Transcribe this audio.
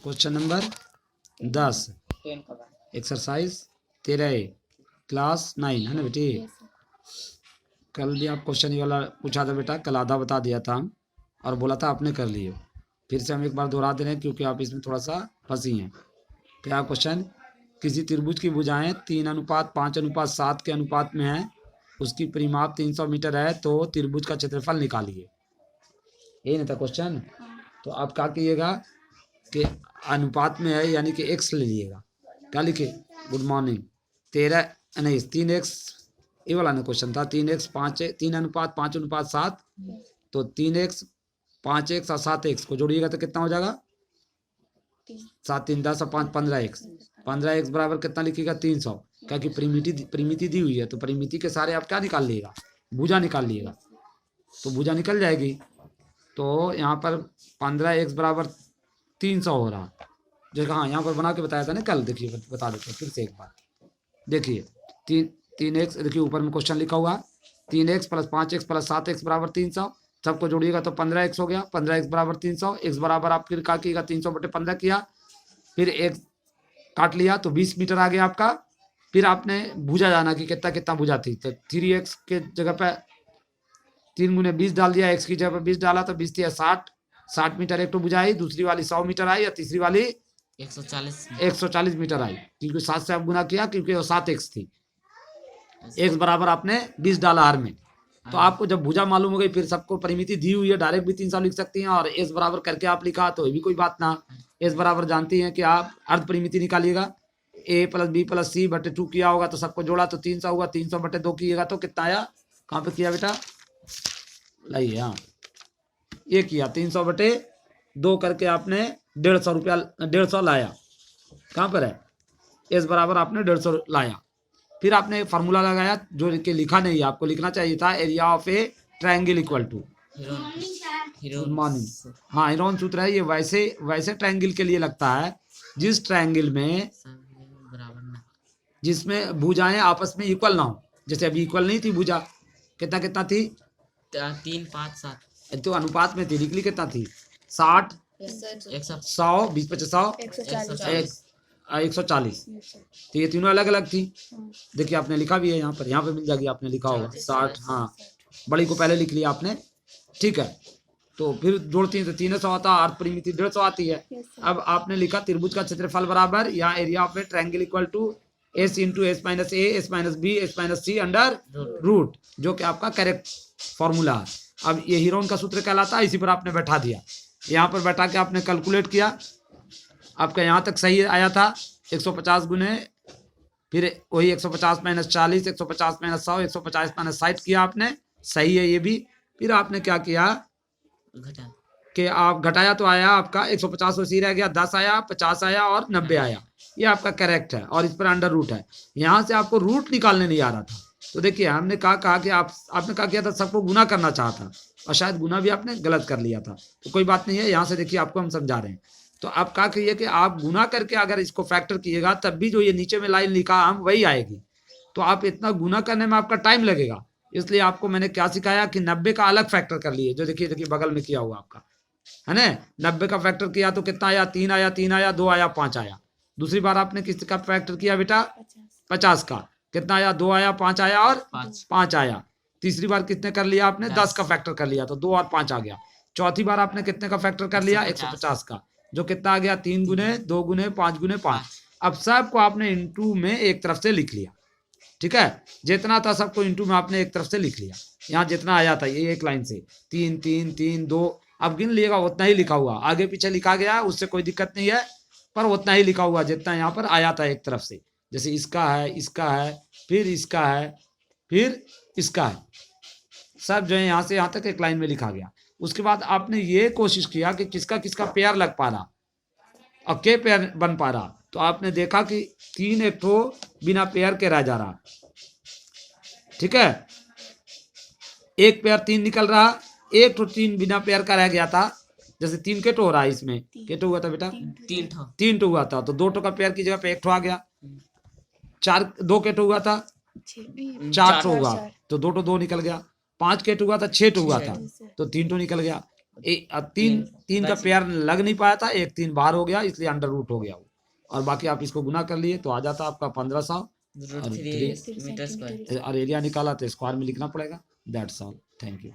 Question number 10 exercise 13 class 9 है ना बेटी। कल भी आप क्वेश्चन ये वाला पूछा था बेटा, कल आधा बता दिया था हम और बोला था आपने कर लिए। फिर से हम एक बार दोहरा दे रहे हैं क्योंकि आप इसमें थोड़ा सा फंसी हैं। क्या क्वेश्चन, किसी त्रिभुज की भुजाएं 3:5:7 के अनुपात में है, उसकी परिमाप 300 मीटर है, तो त्रिभुज का क्षेत्रफल निकालिए। ये नहीं था क्वेश्चन। तो आप क्या कीजिएगा कि अनुपात में है यानी कि एक्स ले लीजिएगा। क्या लिखे, गुड मॉर्निंग 13 नहीं 3x, ये वाला ना क्वेश्चन था 3x 5 3:5:7, तो 3x 5x और 7x को जोड़िएगा तो कितना हो जाएगा 7 3 10 और 5 15x। 15x बराबर कितना लिखिएगा 300, क्योंकि परिमिति दी हुई है तो परिमिति के सारे आप क्या निकाल लिएगा, भुजा निकाल लिएगा, तो भुजा निकल जाएगी। तो यहाँ पर 15x बराबर 300 हो रहा, जो हाँ यहाँ पर बना के बताया था ना कल। देखिए बता देते फिर से एक बार, देखिए 3x, देखिए ऊपर में क्वेश्चन लिखा हुआ 3x + 5x + 7x बराबर 300, सबको जोड़िएगा तो 15x हो गया। 15x बराबर 300, x बराबर आप फिर क्या किएगा 300/15 किया, फिर x काट लिया तो 20 मीटर आ गया आपका। फिर आपने भुजा जाना कि कितना कितना भुजा थी, तो 3x के जगह पे 3 × 20 डाल दिया, x की जगह पे 20 डाला तो 20 × 60 मीटर एक तो भुजा आई, दूसरी वाली 100 मीटर आई और तीसरी वाली 140 मीटर आई, क्योंकि 7 से आप गुना किया क्योंकि वो 7x थी। x बराबर आपने 20 डाला हर में। तो आपको जब भुजा मालूम हो गई, फिर सबको परिमिति दी हुई है, डायरेक्ट भी 300 लिख सकती हैं, और s बराबर करके आप लिखा तो ये भी कोई बात ना। s बराबर जानती हैं कि आप अर्ध परिमिति निकालिएगा, a + b + c/2 किया होगा तो सबको जोड़ा तो 300 हुआ, 300/2 किएगा तो कितना आया, कहाँ पे किया बेटा, लाइए हाँ ये किया 300/2 करके आपने 150 रुपया 150 लाया, कहाँ पर है s बराबर आपने 150 लाया। फिर आपने फार्मूला लगाया जो कि लिखा नहीं है, आपको लिखना चाहिए था, area of a triangle equal to, good morning हाँ हेरोन सूत्र है ये। वैसे ट्रायंगल के लिए लगता है जिस ट्रायंगल में जिसमें भुजाएं आपस में इक्वल ना हो। जैसे अभी इक्वल नहीं थी भुजा, कितना कितना थी 3 5 7, तो अनुपात में थी, निकली कितना थी 60 100 20 50 140, तो ये तीनों अलग अलग थी। देखिए आपने लिखा भी है यहाँ पे मिल जाएगी, आपने लिखा होगा 60, हाँ बड़ी को पहले लिख लिया आपने, ठीक है। तो फिर जोड़ती है तो 300 आता है, अर्ध परिमिति 150 आती है। अब आपने लिखा त्रिभुज का क्षेत्रफल बराबर यहाँ area of a triangle equal to s × s - a s - b s - c under root, जो कि आपका करेक्ट फॉर्मूला है। अब ये हीरोन का सूत्र कहलाता है, इसी पर आपने बैठा दिया, यहाँ पर बैठा के आपने कैलकुलेट किया, आपका यहाँ तक सही आया था 150 गुने, फिर वही 150 - 40 150 - 100 150 - 60 किया आपने, सही है ये भी। फिर आपने क्या किया कि आप घटाया तो आया आपका 150 उसी रह गया, 10 आया 50 आया और 90 आया, ये आपका करेक्ट है, और इस पर अंडर रूट है। यहाँ से आपको रूट निकालने नहीं आ रहा था, तो देखिए हमने कहा कि आपने क्या किया था, सबको गुना करना चाहा था और शायद गुना भी आपने गलत कर लिया था, तो कोई बात नहीं है, यहाँ से देखिए आपको हम समझा रहे हैं। तो आप क्या करिए कि आप गुना करके अगर इसको फैक्टर कीजिएगा तब भी जो ये नीचे में लाइन लिखा हम वही आएगी, तो आप इतना गुना करने में आपका टाइम लगेगा। इसलिए आपको मैंने क्या सिखाया कि 90 का अलग फैक्टर कर लिए, जो देखिए बगल में किया हुआ आपका है ना, 90 का फैक्टर किया तो कितना आया 3 आया 3 आया 2 आया 5 आया। दूसरी बार आपने किसका फैक्टर किया बेटा 50 का, कितना आया 2 आया 5 आया और 5 आया। तीसरी बार कितने कर लिया आपने 10 का फैक्टर कर लिया तो 2 और 5 आ गया। चौथी बार आपने कितने का फैक्टर कर लिया 150 का, जो कितना आ गया 3 गुने 2 गुने 5 गुने 5। अब सबको आपने इंटू में एक तरफ से लिख लिया, ठीक है, जितना था सबको इंटू में आपने एक तरफ से लिख लिया। यहाँ जितना आया था ये एक लाइन से 3 3 3 2, अब गिन लिएगा उतना ही लिखा हुआ, आगे पीछे लिखा गया उससे कोई दिक्कत नहीं है, पर उतना ही लिखा हुआ जितना यहाँ पर आया था एक तरफ से। जैसे इसका है फिर इसका है फिर इसका है, सब जो है यहाँ से यहाँ तक एक लाइन में लिखा गया। उसके बाद आपने ये कोशिश किया कि किसका किसका पेयर लग पा रहा और के पेयर बन पा रहा, तो आपने देखा कि 3 एक ठो बिना पेयर के रह जा रहा, ठीक है, एक पेयर 3 निकल रहा, एक ठो 3 बिना पेयर का रह गया था। जैसे 3 केटो हो रहा है, इसमें केटो हुआ था बेटा 3 ठो हुआ था, तो 2 ठो का पेयर की जगह पे 1 ठो आ गया। 2 केटो हुआ था 4 ठो हुआ तो 2 ठो 2 निकल गया। 5 केटो हुआ था 6 ठो हुआ था तो 3 ठो निकल गया। तीन का पेयर लग नहीं पाया था, एक 3 बाहर हो गया इसलिए अंडर रूट हो गया वो, और बाकी आप इसको गुना कर लिए तो आ जाता आपका 1500 और √3 मीटर स्क्वायर। और एरिया निकाला तो स्क्वायर में लिखना पड़ेगा। That's all, thank you.